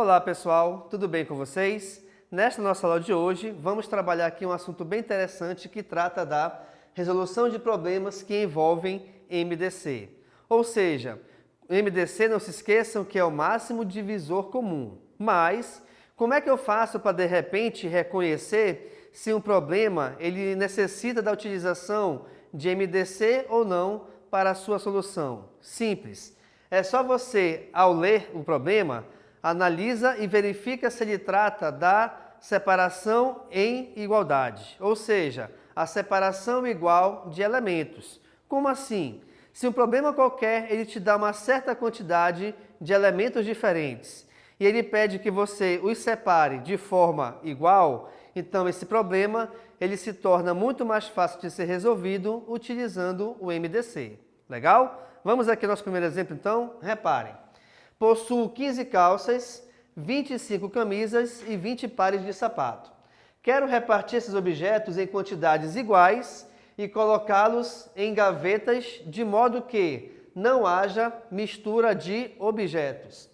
Olá pessoal, tudo bem com vocês? Nesta nossa aula de hoje, vamos trabalhar aqui um assunto bem interessante que trata da resolução de problemas que envolvem MDC. Ou seja, MDC, não se esqueçam que é o máximo divisor comum. Mas, como é que eu faço para de repente reconhecer se um problema ele necessita da utilização de MDC ou não para a sua solução? Simples. É só você, ao ler o problema, analisa e verifica se ele trata da separação em igualdade, ou seja, a separação igual de elementos. Como assim? Se um problema qualquer ele te dá uma certa quantidade de elementos diferentes e ele pede que você os separe de forma igual, então esse problema ele se torna muito mais fácil de ser resolvido utilizando o MDC. Legal? Vamos aqui ao nosso primeiro exemplo então? Reparem. Possuo 15 calças, 25 camisas e 20 pares de sapato. Quero repartir esses objetos em quantidades iguais e colocá-los em gavetas de modo que não haja mistura de objetos.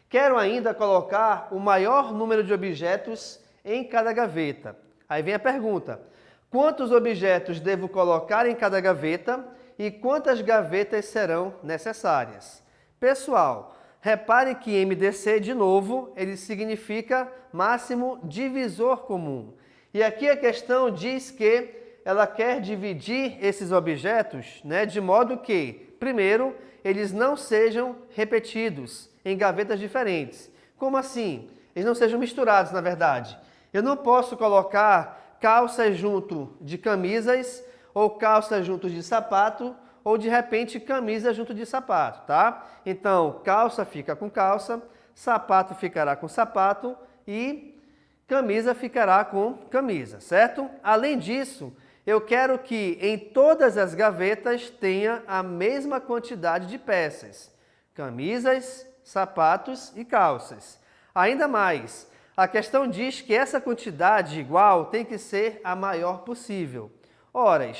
Quero ainda colocar o maior número de objetos em cada gaveta. Aí vem a pergunta: quantos objetos devo colocar em cada gaveta e quantas gavetas serão necessárias? Pessoal, repare que MDC, de novo, ele significa máximo divisor comum. E aqui a questão diz que ela quer dividir esses objetos, de modo que, primeiro, eles não sejam repetidos em gavetas diferentes. Como assim? Eles não sejam misturados, na verdade. Eu não posso colocar calças junto de camisas ou calças junto de sapato, ou de repente camisa junto de sapato, tá? Então, calça fica com calça, sapato ficará com sapato e camisa ficará com camisa, certo? Além disso, eu quero que em todas as gavetas tenha a mesma quantidade de peças: camisas, sapatos e calças. Ainda mais, a questão diz que essa quantidade igual tem que ser a maior possível. Ora,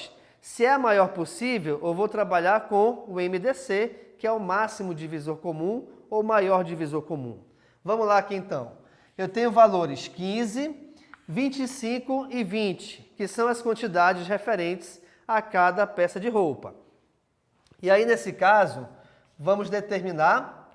se é a maior possível, eu vou trabalhar com o MDC, que é o máximo divisor comum ou maior divisor comum. Vamos lá aqui então. Eu tenho valores 15, 25 e 20, que são as quantidades referentes a cada peça de roupa. E aí, nesse caso, vamos determinar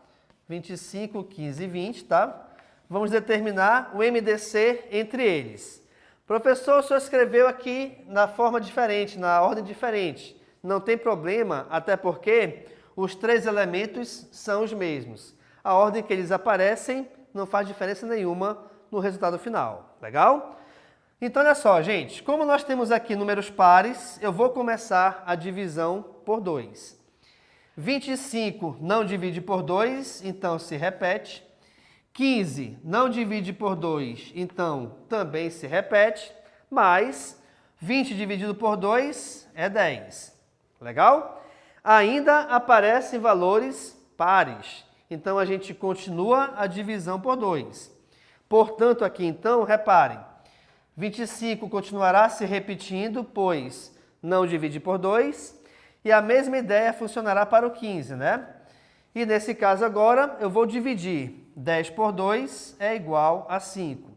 25, 15 e 20, tá? Vamos determinar o MDC entre eles. Professor, o senhor escreveu aqui na forma diferente, na ordem diferente. Não tem problema, até porque os três elementos são os mesmos. A ordem que eles aparecem não faz diferença nenhuma no resultado final. Legal? Então, olha só, gente. Como nós temos aqui números pares, eu vou começar a divisão por 2. 25 não divide por 2, então se repete. 15 não divide por 2, então também se repete, mas 20 dividido por 2 é 10. Legal? Ainda aparecem valores pares, então a gente continua a divisão por 2. Portanto, aqui então, reparem, 25 continuará se repetindo, pois não divide por 2, e a mesma ideia funcionará para o 15, né? E nesse caso agora eu vou dividir. 10 por 2 é igual a 5.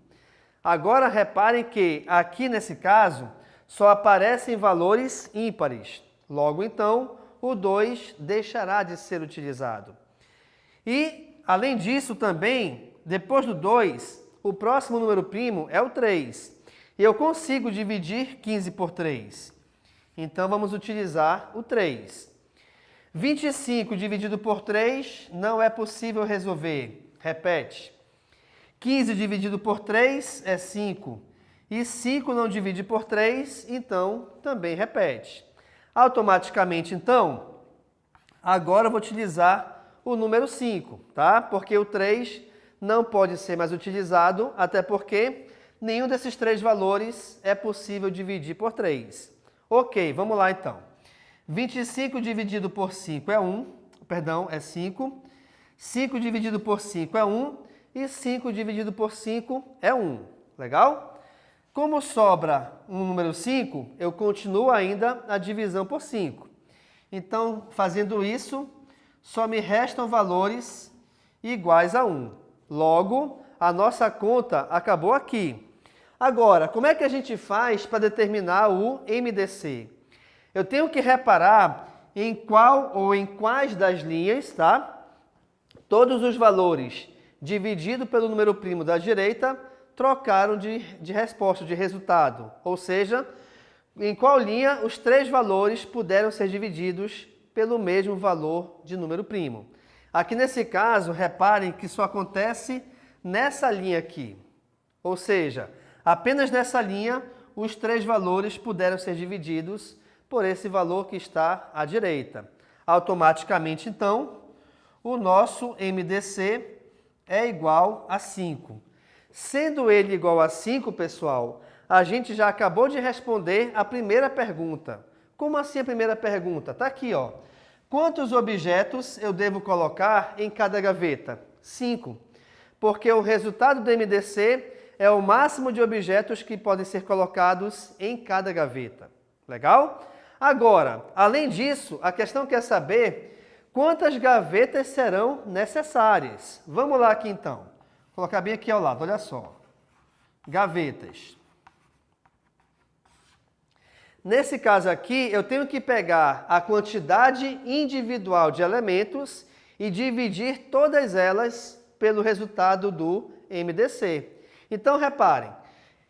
Agora reparem que aqui nesse caso só aparecem valores ímpares. Logo então o 2 deixará de ser utilizado. E além disso também, depois do 2, o próximo número primo é o 3. E eu consigo dividir 15 por 3. Então vamos utilizar o 3. 25 dividido por 3 não é possível resolver. Repete. 15 dividido por 3 é 5. E 5 não divide por 3, então também repete. Automaticamente, então, agora eu vou utilizar o número 5, tá? Porque o 3 não pode ser mais utilizado, até porque nenhum desses três valores é possível dividir por 3. Ok, vamos lá então. 25 dividido por 5 é 5. 5 dividido por 5 é 1 e 5 dividido por 5 é 1. Legal? Como sobra um número 5, eu continuo ainda a divisão por 5. Então, fazendo isso, só me restam valores iguais a 1. Logo, a nossa conta acabou aqui. Agora, como é que a gente faz para determinar o MDC? Eu tenho que reparar em qual ou em quais das linhas, tá? Todos os valores dividido pelo número primo da direita trocaram de resposta, de resultado. Ou seja, em qual linha os três valores puderam ser divididos pelo mesmo valor de número primo. Aqui nesse caso, reparem que isso acontece nessa linha aqui. Ou seja, apenas nessa linha os três valores puderam ser divididos por esse valor que está à direita. Automaticamente, então, o nosso MDC é igual a 5. Sendo ele igual a 5, pessoal, a gente já acabou de responder a primeira pergunta. Como assim a primeira pergunta? Está aqui, ó. Quantos objetos eu devo colocar em cada gaveta? 5. Porque o resultado do MDC é o máximo de objetos que podem ser colocados em cada gaveta. Legal? Agora, além disso, a questão quer saber quantas gavetas serão necessárias. Vamos lá aqui então. Vou colocar bem aqui ao lado, olha só. Gavetas. Nesse caso aqui, eu tenho que pegar a quantidade individual de elementos e dividir todas elas pelo resultado do MDC. Então, reparem,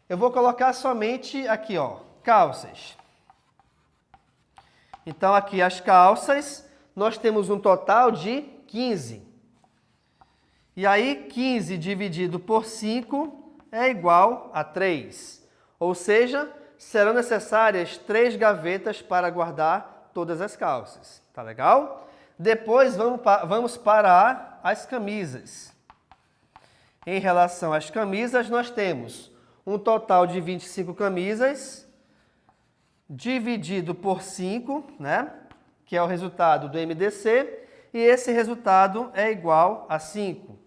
eu vou colocar somente aqui, ó, calças. Então, aqui as calças, nós temos um total de 15. E aí, 15 dividido por 5 é igual a 3. Ou seja, serão necessárias 3 gavetas para guardar todas as calças. Tá legal? Depois vamos para as camisas. Em relação às camisas, nós temos um total de 25 camisas, dividido por 5, né? Que é o resultado do MDC, e esse resultado é igual a 5. O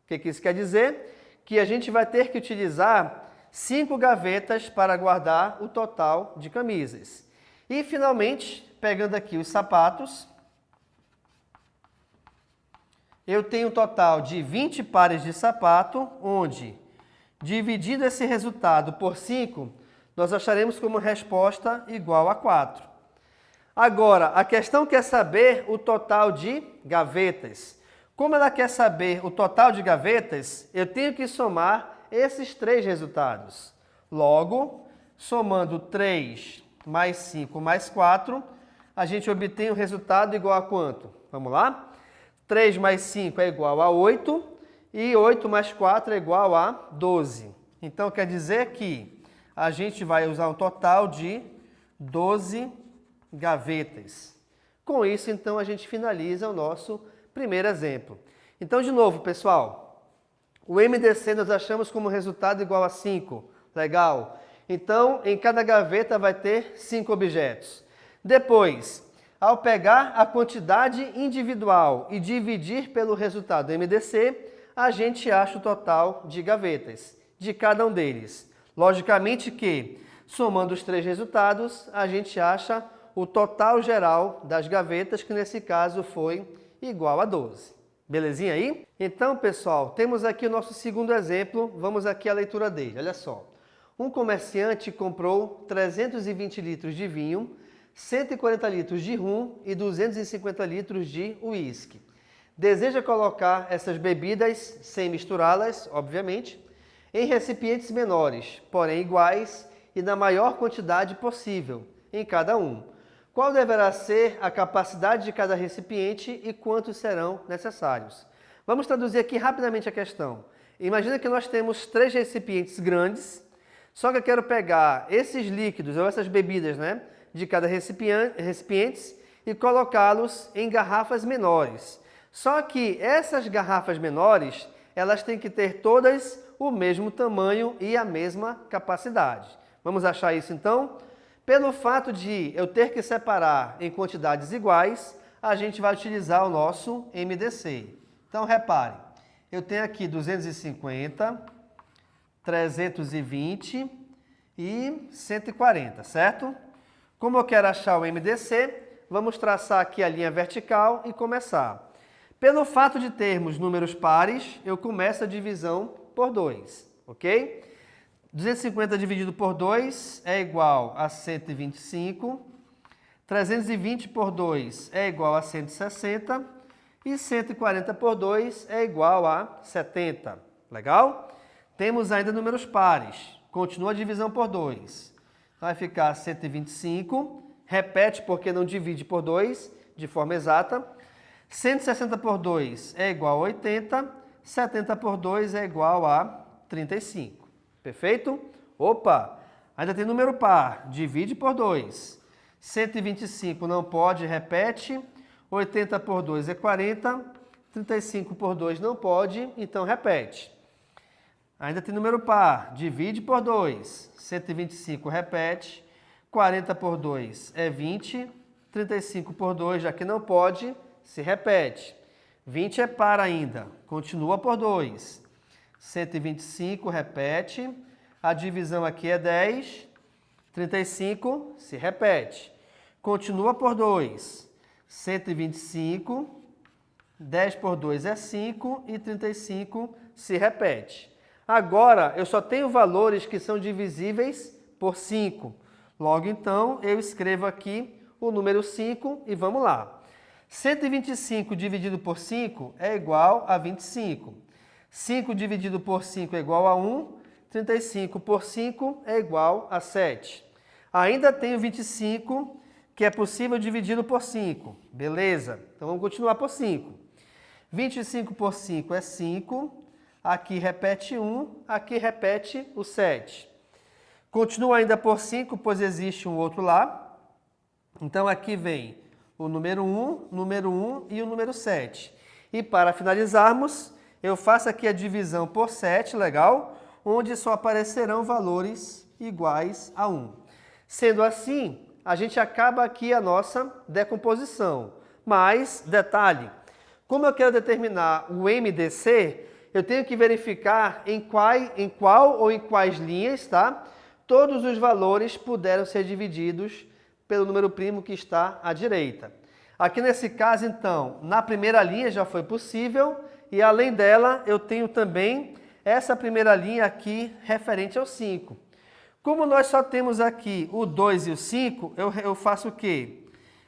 que isso quer dizer? Que a gente vai ter que utilizar 5 gavetas para guardar o total de camisas. E, finalmente, pegando aqui os sapatos, eu tenho um total de 20 pares de sapato, onde, dividido esse resultado por 5, nós acharemos como resposta igual a 4. Agora, a questão quer saber o total de gavetas. Como ela quer saber o total de gavetas, eu tenho que somar esses 3 resultados. Logo, somando 3 mais 5 mais 4, a gente obtém o resultado igual a quanto? Vamos lá? 3 mais 5 é igual a 8 e 8 mais 4 é igual a 12. Então, quer dizer que a gente vai usar um total de 12 gavetas. Com isso, então, a gente finaliza o nosso primeiro exemplo. Então, de novo, pessoal, o MDC nós achamos como resultado igual a 5. Legal? Então, em cada gaveta vai ter 5 objetos. Depois, ao pegar a quantidade individual e dividir pelo resultado do MDC, a gente acha o total de gavetas de cada um deles. Logicamente que, somando os 3 resultados, a gente acha o total geral das gavetas, que nesse caso foi igual a 12. Belezinha aí? Então, pessoal, temos aqui o nosso segundo exemplo. Vamos aqui à leitura dele. Olha só. Um comerciante comprou 320 litros de vinho, 140 litros de rum e 250 litros de uísque. Deseja colocar essas bebidas, sem misturá-las, obviamente, em recipientes menores, porém iguais e na maior quantidade possível em cada um. Qual deverá ser a capacidade de cada recipiente e quantos serão necessários? Vamos traduzir aqui rapidamente a questão. Imagina que nós temos 3 recipientes grandes, só que eu quero pegar esses líquidos ou essas bebidas, né, de cada recipiente e colocá-los em garrafas menores. Só que essas garrafas menores, elas têm que ter todas o mesmo tamanho e a mesma capacidade. Vamos achar isso então? Pelo fato de eu ter que separar em quantidades iguais, a gente vai utilizar o nosso MDC. Então, reparem, eu tenho aqui 250, 320 e 140, certo? Como eu quero achar o MDC, vamos traçar aqui a linha vertical e começar. Pelo fato de termos números pares, eu começo a divisão por 2, ok? 250 dividido por 2 é igual a 125, 320 por 2 é igual a 160 e 140 por 2 é igual a 70. Legal? Temos ainda números pares. Continua a divisão por 2. Vai ficar 125, repete porque não divide por 2 de forma exata. 160 por 2 é igual a 80, 70 por 2 é igual a 35. Perfeito? Opa! Ainda tem número par, divide por 2. 125 não pode, repete. 80 por 2 é 40, 35 por 2 não pode, então repete. Ainda tem número par, divide por 2. 125 repete, 40 por 2 é 20, 35 por 2, já que não pode, se repete. 20 é par ainda, continua por 2. 125 repete, a divisão aqui é 10, 35 se repete. Continua por 2. 125, 10 por 2 é 5 e 35 se repete. Agora, eu só tenho valores que são divisíveis por 5. Logo, então, eu escrevo aqui o número 5 e vamos lá. 125 dividido por 5 é igual a 25. 5 dividido por 5 é igual a 1. 35 por 5 é igual a 7. Ainda tenho 25, que é possível dividir por 5. Beleza? Então vamos continuar por 5. 25 por 5 é 5. Aqui repete 1, aqui repete o 7. Continua ainda por 5, pois existe um outro lá. Então aqui vem o número 1 e o número 7. E para finalizarmos, eu faço aqui a divisão por 7, legal? Onde só aparecerão valores iguais a 1. Sendo assim, a gente acaba aqui a nossa decomposição. Mas, detalhe, como eu quero determinar o MDC, eu tenho que verificar em qual ou em quais linhas, tá? Todos os valores puderam ser divididos pelo número primo que está à direita. Aqui nesse caso, então, na primeira linha já foi possível e além dela eu tenho também essa primeira linha aqui referente ao 5. Como nós só temos aqui o 2 e o 5, eu faço o quê?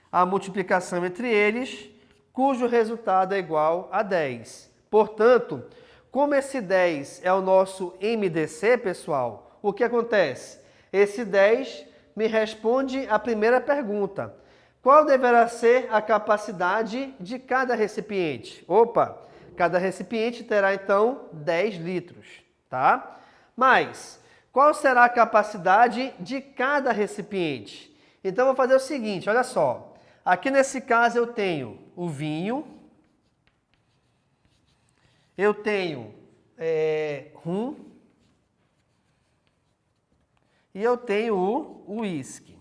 A multiplicação entre eles, cujo resultado é igual a 10. Portanto, como esse 10 é o nosso MDC, pessoal, o que acontece? Esse 10 me responde a primeira pergunta. Qual deverá ser a capacidade de cada recipiente? Opa, cada recipiente terá então 10 litros, tá? Mas qual será a capacidade de cada recipiente? Então, eu vou fazer o seguinte, olha só. Aqui nesse caso eu tenho o vinho, eu tenho rum e eu tenho o uísque.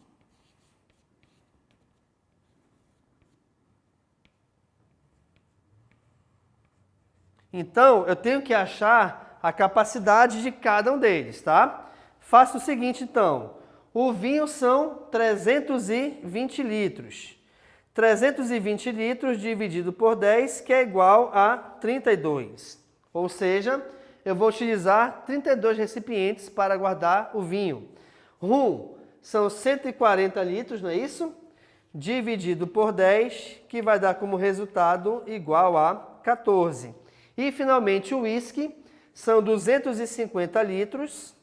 Então, eu tenho que achar a capacidade de cada um deles, tá? Faço o seguinte, então. O vinho são 320 litros. 320 litros dividido por 10, que é igual a 32. Ou seja, eu vou utilizar 32 recipientes para guardar o vinho. Rum são 140 litros, não é isso? Dividido por 10, que vai dar como resultado igual a 14. E, finalmente, o uísque são 250 litros,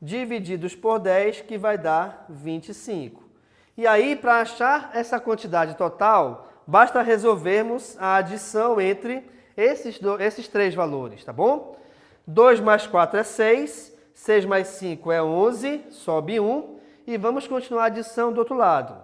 divididos por 10, que vai dar 25. E aí, para achar essa quantidade total, basta resolvermos a adição entre esses três valores, tá bom? 2 mais 4 é 6, 6 mais 5 é 11, sobe 1, e vamos continuar a adição do outro lado.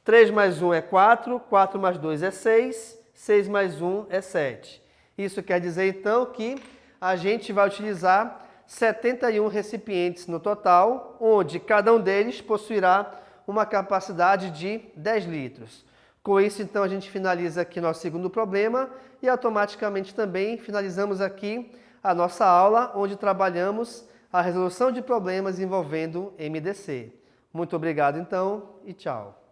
3 mais 1 é 4, 4 mais 2 é 6, 6 mais 1 é 7. Isso quer dizer, então, que a gente vai utilizar 71 recipientes no total, onde cada um deles possuirá uma capacidade de 10 litros. Com isso, então, a gente finaliza aqui nosso segundo problema e automaticamente também finalizamos aqui a nossa aula, onde trabalhamos a resolução de problemas envolvendo MDC. Muito obrigado, então, e tchau.